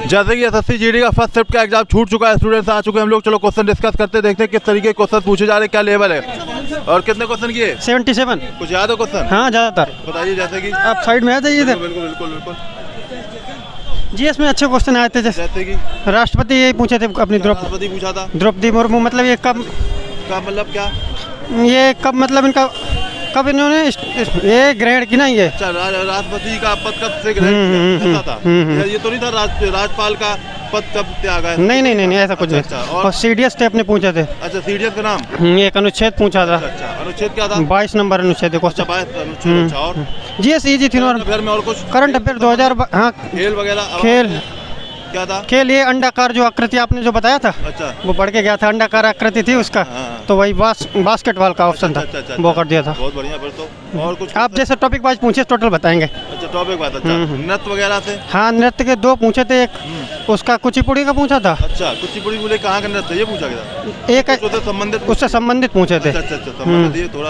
जैसे कि SSC GD का फर्स्ट शिफ्ट का एग्जाम छूट चुका है, स्टूडेंट्स आ चुके हैं, हम लोग चलो क्वेश्चन डिस्कस करते देखते हैं किस तरीके के क्वेश्चन पूछे जा रहे हैं, क्या लेवल है और कितने क्वेश्चन किए। 77। कुछ याद है क्वेश्चन? हाँ ज़्यादातर। बताइए, जैसे कि आप साइड में आ जाइए इधर। बिल्कुल बिल्कुल बिल्कुल। जीएस में अच्छे क्वेश्चन आए थे, जैसे कि राष्ट्रपति यही पूछे थे अपनी राष्ट्रपति पूछा था, द्रौपदी मुर्मू, मतलब ये कब का मतलब क्या, ये कब मतलब इनका कब इन्होंने ये ग्रहण की ना ये। अच्छा, राष्ट्रपति का पद कब से ग्रहण किया था? ये तो नहीं था राज्यपाल का पद कब त्यागा है? नहीं नहीं नहीं ऐसा कुछ नहीं। और सीडीएस थे अपने पूछे थे। अच्छा, सीडीएस का नाम? एक अनुच्छेद पूछा था। अच्छा, अनुच्छेद क्या था? 22 नंबर अनुच्छेद। अच्छा, 22 अनुच्छेद। अच्छा, और जीएस इजी थी। घर में और कुछ करंट अफेयर 2000। हाँ, खेल वगैरह। खेल क्या था? खेल ये अंडाकार जो आकृति आपने जो बताया था। अच्छा, वो पढ़ के गया था, अंडाकार आकृति थी उसका। तो वही बास्केटबॉल का ऑप्शन था। अच्छा, वो कर दिया था। बहुत बढ़िया। फिर तो और कुछ आप जैसे टॉपिक वाइज पूछे टोटल बताएंगे। अच्छा, टॉपिक बात। अच्छा, नृत्य वगैरह से? हाँ, नृत्य के 2 पूछे थे। एक उसका कुचिपुड़ी का पूछा था। अच्छा, कुचिपुड़ी बोले कहाँ का नृत्य ये पूछा गया? एक उससे संबंधित पूछे थे। अच्छा,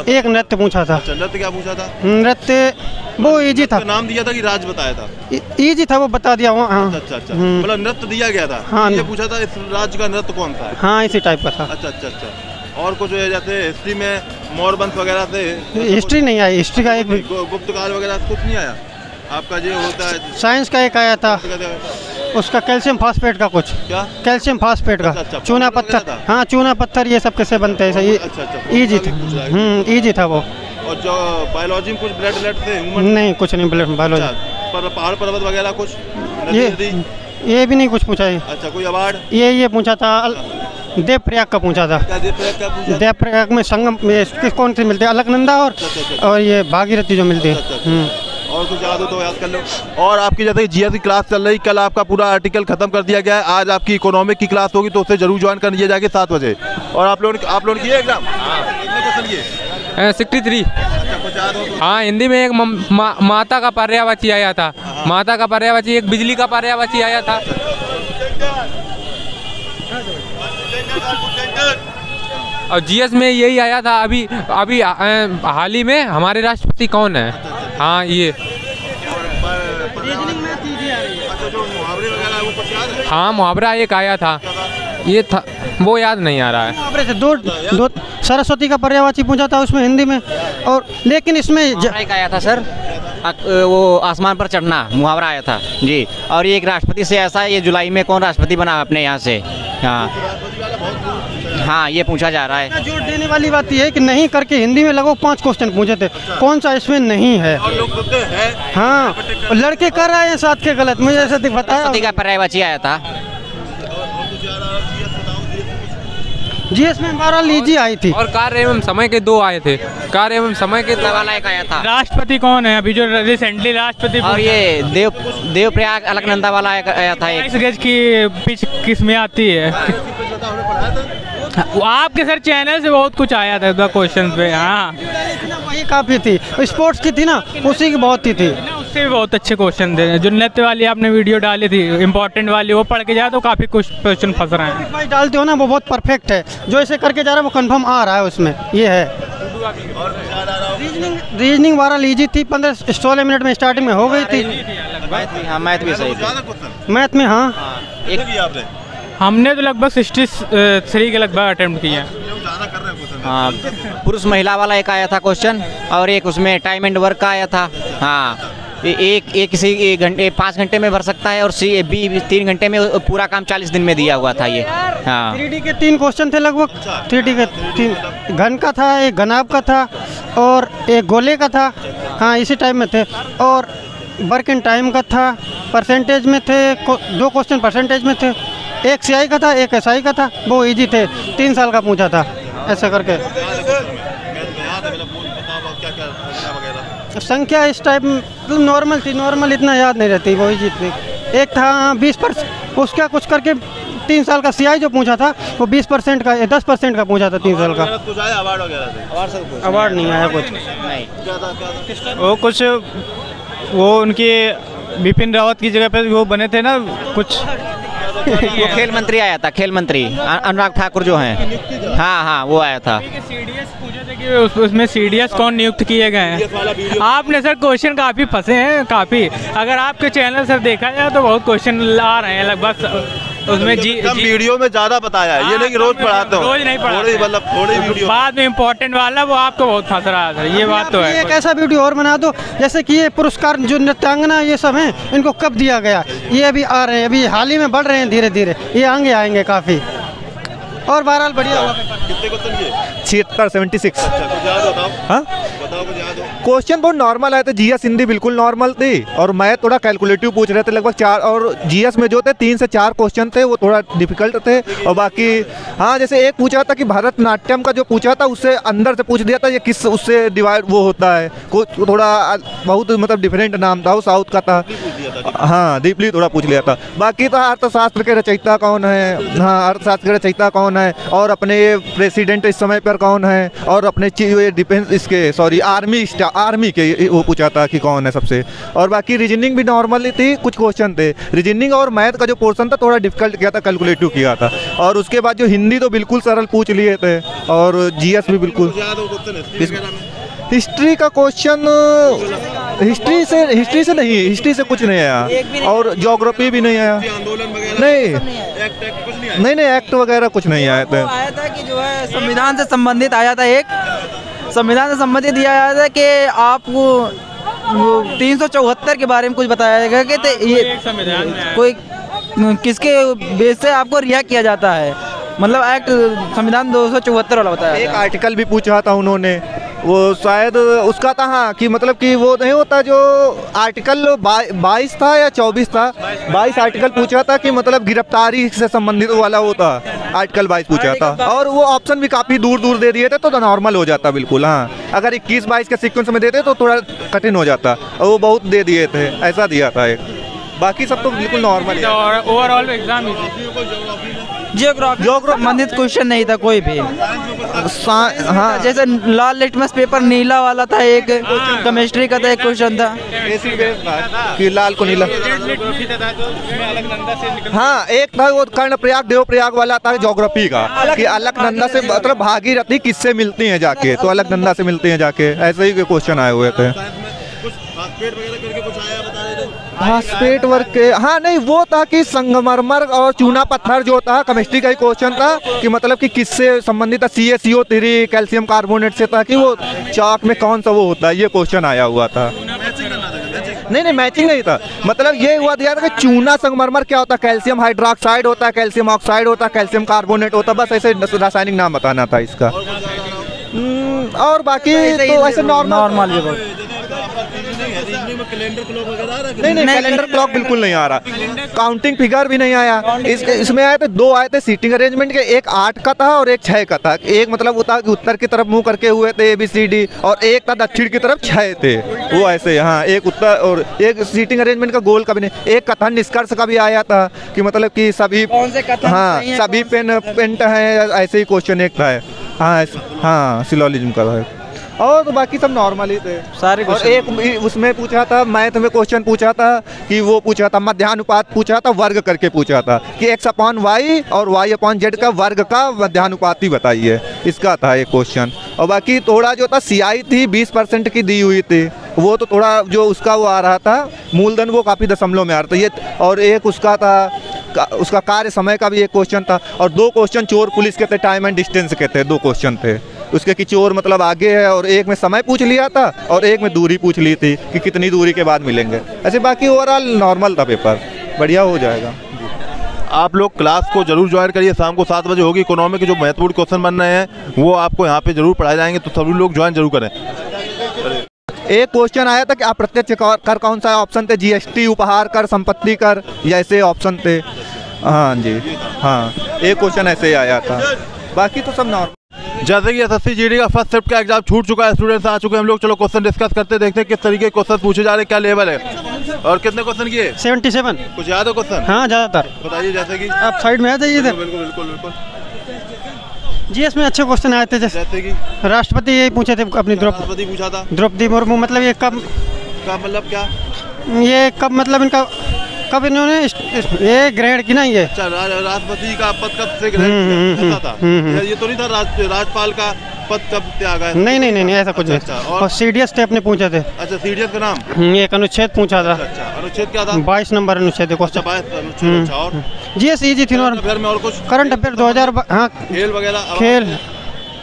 एक नृत्य पूछा था। नृत्य क्या पूछा था? नृत्य वो इजी था। नाम दिया था कि राज बताया था? इजी था, वो बता दिया। हाँ, अच्छा, मतलब नृत्य दिया गया था। हाँ, ये पूछा था इस राज्य का नृत्य कौन सा है? हाँ, इसी टाइप का था। अच्छा। और कुछ जैसे हिस्ट्री में मोरवंश वगैरह से? हिस्ट्री नहीं आई, हिस्ट्री का एक गुप्त काल वगैरह कुछ नहीं आया आपका? जो होता है साइंस का एक आया था, उसका कैल्शियम फास्फेट का कुछ। क्या? कैल्शियम फास्फेट का। चूना पत्थर। हाँ, चूना पत्थर ये सब कैसे बनते हैं। इजी था। इजी था वो। और जो बायोलॉजी में कुछ ब्लड से? नहीं, कुछ नहीं ब्लड बायोलॉजी। पर पहाड़ पर्वत वगैरह कुछ? ये भी नहीं कुछ पूछा है। अच्छा, कोई अवार्ड? ये पूछा था, देवप्रयाग का पूछा था। देवप्रयाग में संगम कौन से मिलते हैं? अलकनंदा और ये भागीरथी जो मिलती है। और कुछ याद हो तो याद कर लो। और आपकी जैसे जीएस की क्लास चल रही, कल आपका पूरा आर्टिकल खत्म कर दिया गया है, आज आपकी इकोनॉमिक की क्लास होगी तो उसे जरूर ज्वाइन कर लीजिए जाके 7 बजे। और आप लोगों ने किए एग्जाम? कितने क्वेश्चन किए? 63। अच्छा, कुछ याद हो तो? हाँ, हिंदी में एक माता का पर्यायवाची आया था। माता का पर्यायवाची, एक बिजली का पर्यायवाची आया था। और जीएस में यही आया था अभी हाल ही में, हमारे राष्ट्रपति कौन है। हाँ, ये हाँ, मुहावरा एक आया था, ये था, वो याद नहीं आ रहा है। मुहावरे से दो सरस्वती का पर्यायवाची पूछा था उसमें हिंदी में। और लेकिन इसमें एक आया था सर, वो आसमान पर चढ़ना मुहावरा आया था जी। और ये एक राष्ट्रपति से ऐसा, ये जुलाई में कौन राष्ट्रपति बना अपने यहाँ से। हाँ, ये पूछा जा रहा है। जोर देने वाली बात यह है कि नहीं करके हिंदी में लगभग 5 क्वेश्चन पूछे थे, कौन सा इसमें नहीं है। हाँ, लड़के कर रहे हैं साथ के गलत, मुझे ऐसा बताया। का पर्यायवाची आया था। जीएस में 12 लीजी आई थी। और कार्य एवं समय के 2 आए थे। कार्य एवं समय के 2 वाला एक आया था। राष्ट्रपति कौन है अभी जो रिसेंटली राष्ट्रपति? और ये देवप्रयाग अलकनंदा वाला आया था। 22 गज की पिच किस में आती है? आपके सर चैनल से बहुत कुछ आया था क्वेश्चन पे। हाँ, वही काफी थी, स्पोर्ट्स की थी ना, उसी की बहुत थी। उससे भी बहुत अच्छे क्वेश्चन थे। जो नृत्य वाली आपने वीडियो डाली थी इम्पोर्टेंट वाली, वो पढ़ के जाए तो काफी कुछ क्वेश्चन फंस रहे हैं। भाई डालते हो ना, वो बहुत परफेक्ट है। जो इसे करके जा रहा है वो कंफर्म आ रहा है उसमें, ये है। रीजनिंग 12 लीजी थी, 15-16 मिनट में स्टार्टिंग में हो गई थी। मैथ भी सही थी। मैथ में हाँ, हमने तो लगभग 63 के लगभग अटेम्प्ट किए हैं। हाँ, पुरुष महिला वाला एक आया था क्वेश्चन, और एक उसमें टाइम एंड वर्क का आया था। हाँ, एक किसी 5 घंटे में भर सकता है, और बी 3 घंटे में पूरा काम 40 दिन में दिया हुआ था ये। हाँ, 3D के 3 क्वेश्चन थे लगभग। 3D के 3 घन का था, एक घनाभ का था और एक गोले का था। हाँ, इसी टाइप में थे। और वर्क इन टाइम का था, परसेंटेज में थे, 2 क्वेश्चन परसेंटेज में थे, एक सीआई का था, एक एसआई का था। वो इजी थे, 3 साल का पूछा था ऐसा करके। संख्या इस टाइप में नॉर्मल थी, नॉर्मल इतना याद नहीं रहती, वो इजी थी। एक था 20%, उसका कुछ करके 3 साल का सीआई जो पूछा था वो 20% का 10% का पूछा था 3 साल का। अवार्ड नहीं आया कुछ। वो कुछ वो उनके बिपिन रावत की जगह पे वो बने थे ना कुछ। वो खेल मंत्री आया था, खेल मंत्री अनुराग ठाकुर जो हैं, हाँ वो आया था। सीडीएस पूछे थे कि उसमें सीडीएस कौन नियुक्त किए गए हैं। आपने सर क्वेश्चन काफ़ी फंसे हैं काफ़ी। अगर आपके चैनल सर देखा जाए तो बहुत क्वेश्चन आ रहे हैं लगभग उसमें वीडियो में ज्यादा बताया है, ये नहीं कि रोज पढ़ाते हो, रोज नहीं पढ़ाते, मतलब थोड़ी वीडियो बाद में इम्पोर्टेंट वाला वो आपको बहुत फंस रहा है, ये बात तो है। एक ऐसा वीडियो और बना दो जैसे कि ये पुरस्कार जो नृत्यांगना ये सब हैं इनको कब दिया गया, ये अभी आ रहे हैं, अभी हाल ही में बढ़ रहे हैं धीरे धीरे, ये आगे आएंगे काफ़ी। और बहरहाल बढ़िया हुआ। कितने क्वेश्चन किए? 76 76। कुछ याद बताओ, हाँ बताओ कुछ याद हो। क्वेश्चन बहुत नॉर्मल आए थे, जीएस हिंदी बिल्कुल नॉर्मल थी और मैं थोड़ा कैलकुलेटिव पूछ रहे थे लगभग 4, और जीएस में जो थे 3 से 4 क्वेश्चन थे वो थोड़ा डिफिकल्ट थे। और बाकी हाँ जैसे एक पूछा था कि भरतनाट्यम का जो पूछा था उससे अंदर से पूछ दिया था ये किस उससे डिवाइड वो होता है, कुछ थोड़ा बहुत मतलब डिफरेंट नाम था, वो साउथ का था। हाँ डीपली थोड़ा पूछ लिया था। बाकी था अर्थशास्त्र के रचयिता कौन है, हाँ अर्थशास्त्र के रचयिता कौन है, और अपने प्रेसिडेंट इस समय पर कौन है, और अपने डिफेंस इसके सॉरी आर्मी के वो पूछा था कि कौन है सबसे। और बाकी रीजनिंग भी नॉर्मली थी, कुछ क्वेश्चन थे रीजनिंग और मैथ का जो पोर्शन था थोड़ा डिफिकल्ट किया था, कैलकुलेटिव किया था। और उसके बाद जो हिंदी तो बिल्कुल सरल पूछ लिए थे, और जीएस भी बिल्कुल। हिस्ट्री का क्वेश्चन हिस्ट्री से नहीं, हिस्ट्री से कुछ नहीं आया, और ज्योग्राफी भी नहीं आया, नहीं एक्ट वगैरह कुछ नहीं आया था। आया था कि जो है संविधान से संबंधित आया था, एक संविधान से संबंधित दिया आया था कि आपको 374 के बारे में कुछ बताया गया कि ये कोई किसके बेस से आपको रिहा किया जाता है, मतलब एक्ट संविधान 274 वाला बताया। एक आर्टिकल भी पूछा था उन्होंने, वो शायद उसका था हाँ कि मतलब कि वो नहीं होता जो आर्टिकल 22 था या 24 था, 22 आर्टिकल पूछा था कि मतलब गिरफ्तारी से संबंधित वाला होता, आर्टिकल 22 पूछा था। और वो ऑप्शन भी काफ़ी दूर दूर दे दिए थे तो नॉर्मल हो जाता बिल्कुल। हाँ अगर 21-22 के सीक्वेंस में देते तो थोड़ा कठिन हो जाता, और वो बहुत दे दिए थे, ऐसा दिया था एक। बाकी सब तो बिल्कुल नॉर्मल है। और ओवरऑल एग्जाम जियोग्राफी संबंधित क्वेश्चन नहीं था कोई भी। हाँ जैसे लाल लिटमस पेपर नीला वाला था, एक केमिस्ट्री का था, एक क्वेश्चन था कि लाल को नीला। हाँ एक था वो कर्णप्रयाग देवप्रयाग वाला था ज्योग्राफी का, कि अलकनंदा से मतलब भागीरथी किससे मिलती हैं जाके, तो अलकनंदा से मिलती हैं जाके, ऐसे ही क्वेश्चन आए हुए थे। घासपेट वर्क के हाँ नहीं वो था कि संगमरमर और चूना पत्थर जो था, केमिस्ट्री का ही क्वेश्चन था कि मतलब कि किससे संबंधित था, CaCO3 कैल्शियम कार्बोनेट से था, कि वो चाक में कौन सा वो होता है, ये क्वेश्चन आया हुआ था। नहीं मैचिंग नहीं था, मतलब ये हुआ दिया था कि चूना संगमरमर क्या होता है, कैल्शियम हाइड्रोक्साइड होता है, कैल्शियम ऑक्साइड होता है, कैल्शियम कार्बोनेट होता है, बस ऐसे रासायनिक नाम बताना था इसका। और बाकी तो ऐसे नॉर्मल नहीं कैलेंडर क्लॉक बिल्कुल नहीं आ रहा, काउंटिंग फिगर भी नहीं आया। इसमें आए थे 2 आए थे सीटिंग अरेंजमेंट के, एक 8 का था और एक 6 का था। एक मतलब होता कि उत्तर की तरफ मुंह करके हुए थे ABCD, और एक था दक्षिण की तरफ 6 थे वो ऐसे। हाँ एक उत्तर और एक सीटिंग अरेंजमेंट का गोल का भी नहीं। एक कथन निष्कर्ष का भी आया था कि मतलब कि सभी हाँ सभी पेंट हैं, ऐसे ही क्वेश्चन एक था। हाँ सिलोजिज्म का है, और तो बाकी सब नॉर्मल ही थे सारे। और एक उसमें पूछा था मैथ में क्वेश्चन पूछा था कि वो पूछा था मध्यानुपात पूछा था, वर्ग करके पूछा था कि x/y और y/z का वर्ग का मध्यानुपात ही बताइए, इसका था एक क्वेश्चन। और बाकी थोड़ा जो था CI थी 20% की दी हुई थी, वो तो थोड़ा जो उसका वो आ रहा था मूलधन वो काफ़ी दशमलव में आ रहा था ये। और एक उसका था उसका कार्य समय का भी एक क्वेश्चन था, और 2 क्वेश्चन चोर पुलिस के थे, टाइम एंड डिस्टेंस के थे, 2 क्वेश्चन थे उसके कि चोर मतलब आगे है, और एक में समय पूछ लिया था और एक में दूरी पूछ ली थी कि कितनी दूरी के बाद मिलेंगे। ऐसे बाकी ओवरऑल नॉर्मल था पेपर, बढ़िया हो जाएगा। आप लोग क्लास को जरूर ज्वाइन करिए, शाम को 7 बजे होगी। इकोनॉमी के जो महत्वपूर्ण क्वेश्चन बन रहे हैं वो आपको यहाँ पे जरूर पढ़ाए जाएंगे, तो सभी लोग ज्वाइन जरूर करें। एक क्वेश्चन आया था कि अप्रत्यक्ष कर कौन सा ऑप्शन थे, GST, उपहार कर, संपत्ति कर, या ऐसे ऑप्शन थे। हाँ जी हाँ एक क्वेश्चन ऐसे ही आया था, बाकी तो सब नॉर्मल। जैसे कि SSC GD का फर्स्ट शिफ्ट का एग्जाम छूट चुका है, स्टूडेंट्स आ चुके हैं हम लोग। चलो क्वेश्चन डिस्कस करते, देखते हैं किस तरीके के क्वेश्चन पूछे जा रहे हैं, क्या लेवल है और कितने क्वेश्चन किए। 77 कुछ याद है क्वेश्चन? हाँ ज़्यादातर बताइए। जैसे कि आप साइड में आ जाइए इधर। बिल्कुल। GS में अच्छे क्वेश्चन आए थे, जैसे कि राष्ट्रपति यही पूछे थे अपनी राष्ट्रपति पूछा था द्रौपदी मुर्मू, मतलब ये कब मतलब क्या, ये कब मतलब इनका कब इन्होंने ये ग्रहण की ना ये अच्छा, राष्ट्रपति का पद कब से ग्रहण किया था? ये तो नहीं था राज्यपाल का पद कब त्यागा है? नहीं ऐसा कुछ नहीं। अच्छा, और सीडीएस थे अपने पूछे थे। अच्छा, सीडीएस का नाम? एक अनुच्छेद पूछा था। अच्छा, अनुच्छेद क्या था? 22 नंबर अनुच्छेद है क्वेश्चन। 22 अनुच्छेद। अच्छा, और जीएस इजी थी। और अफेयर में और कुछ करंट अफेयर 2000। हाँ, खेल वगैरह? खेल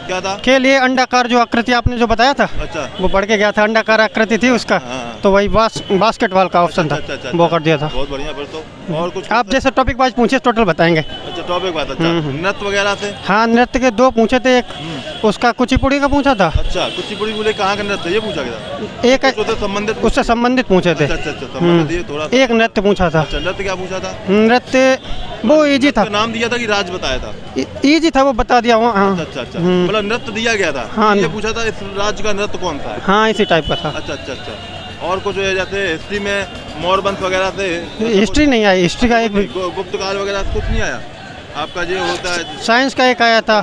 क्या था? खेल ये अंडाकार जो आकृति आपने जो बताया था, अच्छा, वो पढ़ के गया था। अंडाकार आकृति थी उसका, हाँ। तो वही बास्केटबॉल का ऑप्शन था। अच्छा, वो कर दिया था। बहुत बढ़िया। फिर तो और कुछ आप जैसे टॉपिक वाइज पूछे टोटल बताएंगे। अच्छा, टॉपिक बात। अच्छा, नृत्य वगैरह से? हाँ, नृत्य के 2 पूछे थे। एक उसका कुचिपुड़ी का पूछा था। अच्छा, कुचिपुड़ी बोले कहाँ का नृत्य ये पूछा गया? एक संबंधित, उससे संबंधित पूछे थे। अच्छा, संबंधित ये थोड़ा। एक नृत्य पूछा था। अच्छा, नृत्य क्या पूछा था? नृत्य वो इजी था। नाम दिया था कि राज्य बताया था? इजी था, वो बता दिया। हाँ, अच्छा, मतलब नृत्य दिया गया था। हाँ, ये पूछा था इस राज्य का नृत्य कौन सा है? हाँ, इसी टाइप का था। अच्छा। और कुछ जैसे हिस्ट्री में मोरवंश वगैरह से? हिस्ट्री नहीं आई। हिस्ट्री का एक गुप्त काल वगैरह से कुछ नहीं आया आपका? जो होता है साइंस का एक आया था,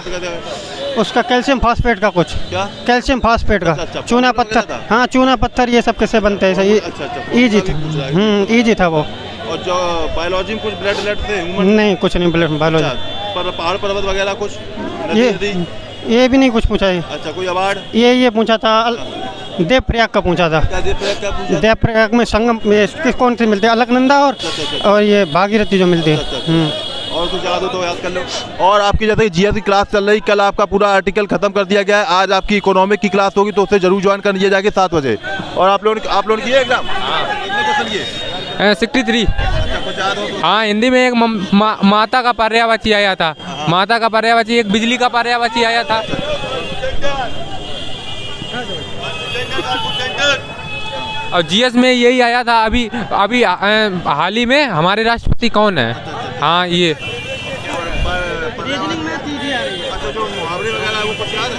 उसका कैल्शियम फास्फेट का कुछ। क्या? कैल्शियम फास्फेट का। अच्छा, चूना पत्थर। हाँ, चूना पत्थर ये सब कैसे बनते हैं? सही। इजी था। इजी था वो। और जो बायोलॉजी में कुछ ब्लड थे? नहीं, कुछ नहीं ब्लड बायोलॉजी। पर पहाड़ पर्वत वगैरह कुछ? ये भी नहीं कुछ पूछा है। अच्छा, कोई अवार्ड? ये पूछा था, देवप्रयाग का पूछा था। देवप्रयाग में संगम कौन से मिलते हैं? अलकनंदा और ये भागीरथी जो मिलती है। और कुछ याद हो तो याद कर लो। और आपकी जैसे जीएस की क्लास चल रही, कल आपका पूरा आर्टिकल खत्म कर दिया गया है। आज आपकी इकोनॉमिक की क्लास होगी, तो उससे जरूर ज्वाइन कर लीजिए जाके 7 बजे। और आप लोगों ने किए एग्जाम? कितने क्वेश्चन किए? 63। अच्छा, कुछ याद हो तो? हाँ, हिंदी में एक माता का पर्यायवाची आया था। माता का पर्यायवाची, एक बिजली का पर्यायवाची आया था। और जीएस में यही आया था अभी हाल ही में, हमारे राष्ट्रपति कौन है? हाँ, ये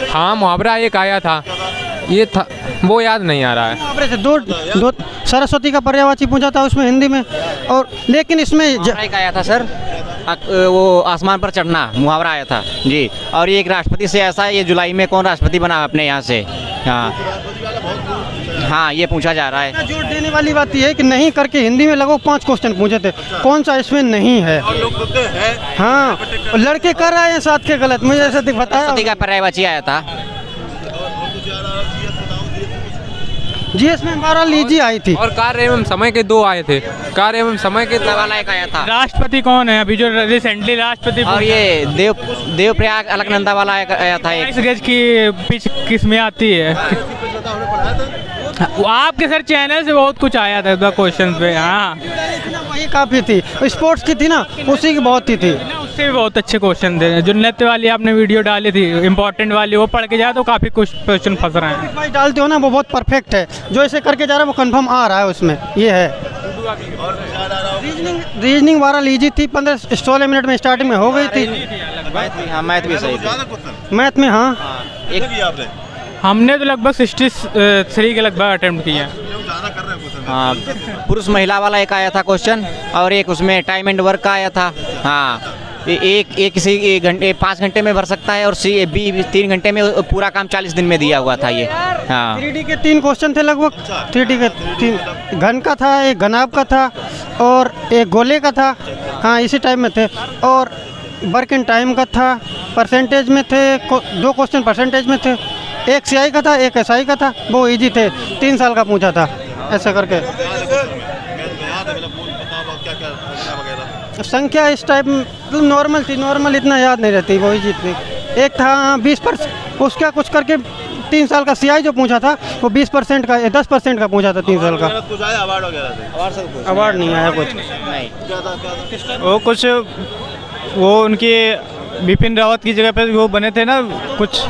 हाँ, मुहावरा एक आया था, ये था, वो याद नहीं आ रहा है। मुहावरे से दो सरस्वती का पर्यायवाची पूछा था उसमें हिंदी में। और लेकिन इसमें एक आया था सर, वो आसमान पर चढ़ना मुहावरा आया था जी। और ये एक राष्ट्रपति से ऐसा, ये जुलाई में कौन राष्ट्रपति बना अपने यहाँ से? हाँ, ये पूछा जा रहा है। जोर देने वाली बात यह है कि नहीं करके हिंदी में लगभग 5 क्वेश्चन पूछे थे। कौन सा इसमें नहीं है? हाँ, लड़के कर रहे हैं साथ के गलत। मुझे ऐसा बताया। सरस्वती का पर्यायवाची आया था। जीएस में हमारा लीजी आई थी। और कार्य एवं समय के 2 आए थे। कार्य एवं समय के वाला एक आया था। राष्ट्रपति कौन है अभी जो रिसेंटली राष्ट्रपति? और ये देवप्रयाग अलकनंदा वाला आया था। 22 गज की पिच किस में आती है? आपके सर चैनल से बहुत कुछ आया था क्वेश्चन पे। हाँ, वही काफी थी। स्पोर्ट्स की थी ना, उसी की बहुत ही थी। उससे भी बहुत अच्छे क्वेश्चन थे। जो नृत्य वाली आपने वीडियो डाली थी इम्पोर्टेंट वाली, वो पढ़ के जाए तो काफी कुछ क्वेश्चन फंस रहे हैं। भाई डालते हो ना, वो बहुत परफेक्ट है। जो ऐसे करके जा रहा है वो कंफर्म आ रहा है उसमें। ये है रीजनिंग 12 लीजी थी। 15-16 मिनट में स्टार्टिंग में हो गई थी। मैथ भी सही थी। मैथ में हाँ, हमने तो लगभग 63 के लगभग अटेम्प्ट किए हैं। हाँ, पुरुष महिला वाला एक आया था क्वेश्चन, और एक उसमें टाइम एंड वर्क का आया था। हाँ, एक किसी घंटे 5 घंटे में भर सकता है, और बी 3 घंटे में पूरा काम 40 दिन में दिया हुआ था ये। हाँ, 3D के 3 क्वेश्चन थे लगभग। 3D के 3 घन का था, एक घनाभ का था और एक गोले का था। हाँ, इसी टाइप में थे। और वर्क इन टाइम का था। परसेंटेज में थे, 2 क्वेश्चन परसेंटेज में थे। एक सियाई का था, एक एसआई का था। वो इजी थे, 3 साल का पूछा था ऐसा करके। संख्या इस टाइप मतलब नॉर्मल थी। नॉर्मल इतना याद नहीं रहती, वो इजी थी। एक था 20%, उसका कुछ करके 3 साल का सियाई जो पूछा था वो 20% का 10% का पूछा था 3 साल का। अवार्ड नहीं आया कुछ। वो कुछ वो उनके बिपिन रावत की जगह पे वो बने थे ना कुछ।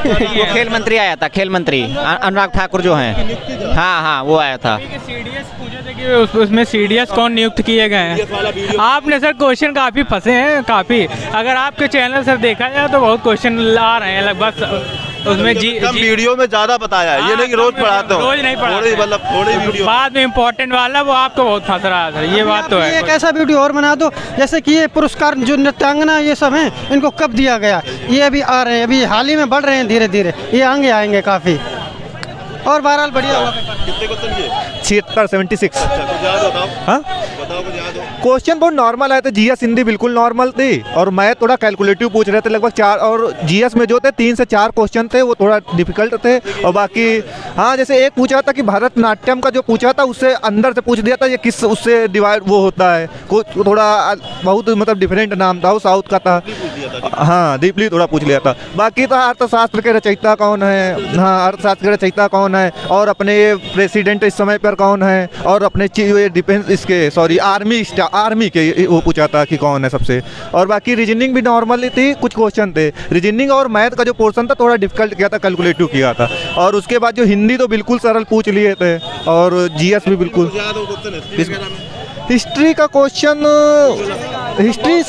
वो खेल मंत्री आया था, खेल मंत्री अनुराग ठाकुर जो हैं। हाँ, वो आया था। सीडीएस पूछे थे कि उसमें सीडीएस कौन नियुक्त किए गए हैं। आपने सर क्वेश्चन काफ़ी फंसे हैं काफ़ी। अगर आपके चैनल सर देखा जाए तो बहुत क्वेश्चन आ रहे हैं लगभग उसमें। वीडियो में ज़्यादा बताया है, ये नहीं कि रोज पढ़ाते हो। रोज नहीं पढ़ाते, मतलब थोड़ी वीडियो बाद में इम्पोर्टेंट वाला वो आपको बहुत फंस रहा है। ये बात तो है। एक ऐसा वीडियो और बना दो जैसे कि ये पुरस्कार जो नृत्यांगना ये सब हैं, इनको कब दिया गया। ये अभी आ रहे हैं, अभी हाल ही में बढ़ रहे हैं धीरे धीरे। ये आगे आएंगे काफ़ी। और बहरहाल बढ़िया हुआ। कितने क्वेश्चन किए? 76 76। कुछ याद बताओ। हाँ, क्वेश्चन बहुत नॉर्मल आए थे। जीएस हिंदी बिल्कुल नॉर्मल थी और मैथ थोड़ा कैलकुलेटिव पूछ रहे थे लगभग 4, और जीएस में जो थे 3 से 4 क्वेश्चन थे वो थोड़ा डिफिकल्ट थे। और बाकी हाँ, जैसे एक पूछा था कि भरतनाट्यम का जो पूछा था उससे अंदर से पूछ दिया था ये किस उससे डिवाइड वो होता है, कुछ थोड़ा बहुत मतलब डिफरेंट नाम था, वो साउथ का था। हाँ, डीपली थोड़ा पूछ लिया था। बाकी था अर्थशास्त्र के रचयिता कौन है, हाँ अर्थशास्त्र के रचयिता कौन है, और अपने प्रेसिडेंट इस समय पर कौन है, और अपने डिफेंस इसके सॉरी आर्मी के वो पूछा था कि कौन है सबसे। और बाकी रीजनिंग भी नॉर्मल थी, कुछ क्वेश्चन थे रीजनिंग और मैथ का जो पोर्शन था थोड़ा डिफिकल्ट किया था, कैलकुलेटिव किया था। और उसके बाद जो हिंदी तो बिल्कुल सरल पूछ लिए थे, और जीएस भी बिल्कुल। हिस्ट्री का क्वेश्चन हिस्ट्री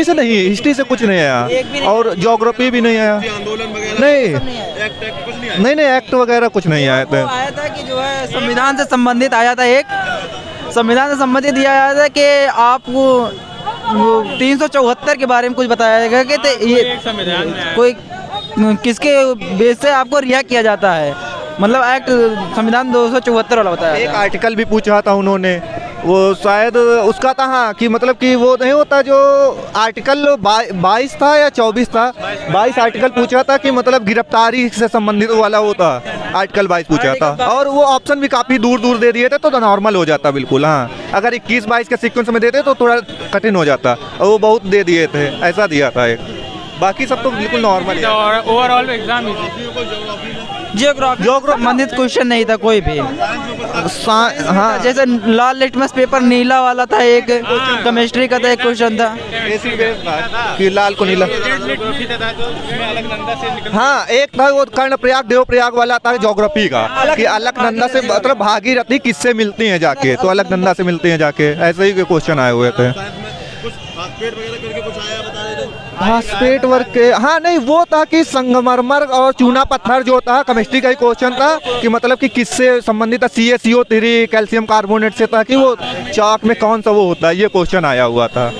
से नहीं, हिस्ट्री से कुछ नहीं आया, और ज्योग्राफी भी नहीं आया। नहीं, एक्ट वगैरह कुछ नहीं आया था। आया था कि जो है संविधान से संबंधित आया था, एक संविधान से संबंधित दिया आया था कि आपको 374 के बारे में कुछ बताया गया कि ये कोई किसके बेस से आपको रिहा किया जाता है, मतलब एक्ट संविधान 274 वाला बताया। एक आर्टिकल भी पूछा था उन्होंने, वो शायद उसका था हाँ, कि मतलब कि वो नहीं होता जो आर्टिकल 22 था या 24 था, 22 आर्टिकल पूछा था कि मतलब गिरफ्तारी से संबंधित वाला होता, आर्टिकल 22 पूछा था। और वो ऑप्शन भी काफ़ी दूर दूर दे दिए थे तो नॉर्मल हो जाता बिल्कुल। हाँ, अगर 21-22 के सीक्वेंस में देते तो थोड़ा कठिन हो जाता, और वो बहुत दे दिए थे, ऐसा दिया था एक। बाकी सब तो बिल्कुल नॉर्मल है। ओवरऑल एग्जाम जियोग्राफी संबंधित क्वेश्चन नहीं था कोई भी। हाँ, जैसे लाल लिटमस पेपर नीला वाला था, एक केमिस्ट्री का था, एक क्वेश्चन था कि लाल को नीला। हाँ, एक था वो कर्णप्रयाग देवप्रयाग वाला था ज्योग्राफी का, कि अलकनंदा से मतलब भागीरथी किससे मिलती हैं जाके, तो अलकनंदा से मिलती हैं जाके, ऐसे ही क्वेश्चन आए हुए थे। फास्फेट वर्क के हाँ नहीं, वो था कि संगमरमर और चूना पत्थर जो था, केमिस्ट्री का ही क्वेश्चन था कि मतलब कि किससे संबंधित था, CaCO3 कैल्शियम कार्बोनेट से था, कि वो चाक में कौन सा वो होता है, ये क्वेश्चन आया हुआ था।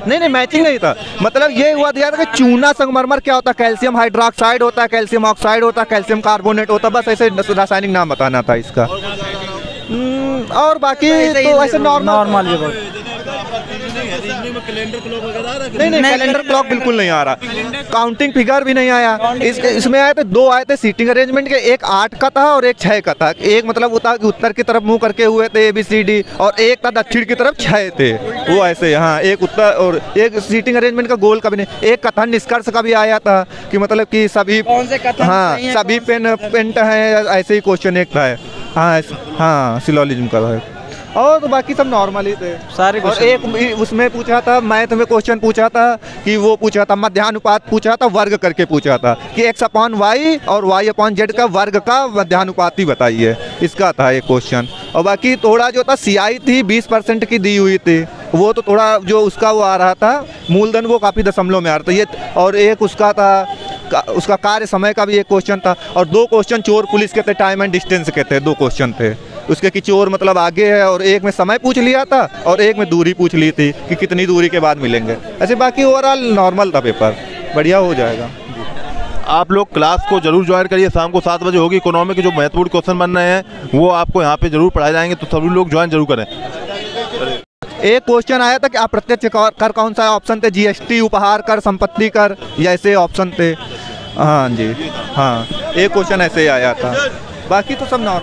नहीं, मैचिंग नहीं था, मतलब ये हुआ दिया था कि चूना संगमरमर क्या होता है, कैल्शियम हाइड्रोक्साइड होता है, कैल्शियम ऑक्साइड होता है, कैल्शियम कार्बोनेट होता है, बस ऐसे रासायनिक नाम बताना था इसका। और बाकी तो ऐसे नॉर्मल नहीं, कैलेंडर क्लॉक बिल्कुल नहीं आ रहा, काउंटिंग फिगर भी नहीं आया। इसमें आए थे 2 आए थे सीटिंग अरेंजमेंट के, एक 8 का था और एक 6 का था। एक मतलब उत्तर की तरफ मुंह करके हुए थे ABCD, और एक था दक्षिण की तरफ 6 थे, वो ऐसे। हाँ, एक उत्तर और एक सीटिंग अरेंजमेंट का गोल का भी नहीं। एक कथन निष्कर्ष का भी आया था कि मतलब कि सभी हाँ सभी पेंट हैं, ऐसे ही क्वेश्चन एक था। हाँ, सिलोजिज्म का है, और तो बाकी सब नॉर्मल ही थे सारे। और एक उसमें पूछा था, मैथ में क्वेश्चन पूछा था कि वो पूछा था मध्यानुपात पूछा था, वर्ग करके पूछा था कि x/y और y/z का वर्ग का मध्यानुपात ही बताइए, इसका था एक क्वेश्चन। और बाकी थोड़ा जो था CI थी 20% की दी हुई थी, वो तो थोड़ा जो उसका वो आ रहा था मूलधन, वो काफ़ी दशमलव में आ रहा था ये। और एक उसका था उसका कार्य समय का भी एक क्वेश्चन था, और 2 क्वेश्चन चोर पुलिस के थे, टाइम एंड डिस्टेंस के थे, 2 क्वेश्चन थे उसके कि चोर मतलब आगे है, और एक में समय पूछ लिया था और एक में दूरी पूछ ली थी कि कितनी दूरी के बाद मिलेंगे। ऐसे बाकी ओवरऑल नॉर्मल था पेपर, बढ़िया हो जाएगा। आप लोग क्लास को जरूर ज्वाइन करिए, शाम को 7 बजे होगी। इकोनॉमी के जो महत्वपूर्ण क्वेश्चन बन रहे हैं वो आपको यहाँ पे जरूर पढ़ाए जाएंगे, तो सभी लोग ज्वाइन जरूर करें। एक क्वेश्चन आया था कि अप्रत्यक्ष कर कौन सा ऑप्शन थे, GST, उपहार कर, संपत्ति कर, या ऐसे ऑप्शन थे। हाँ जी, हाँ, एक क्वेश्चन ऐसे ही आया था, बाकी तो सब नॉर्मल।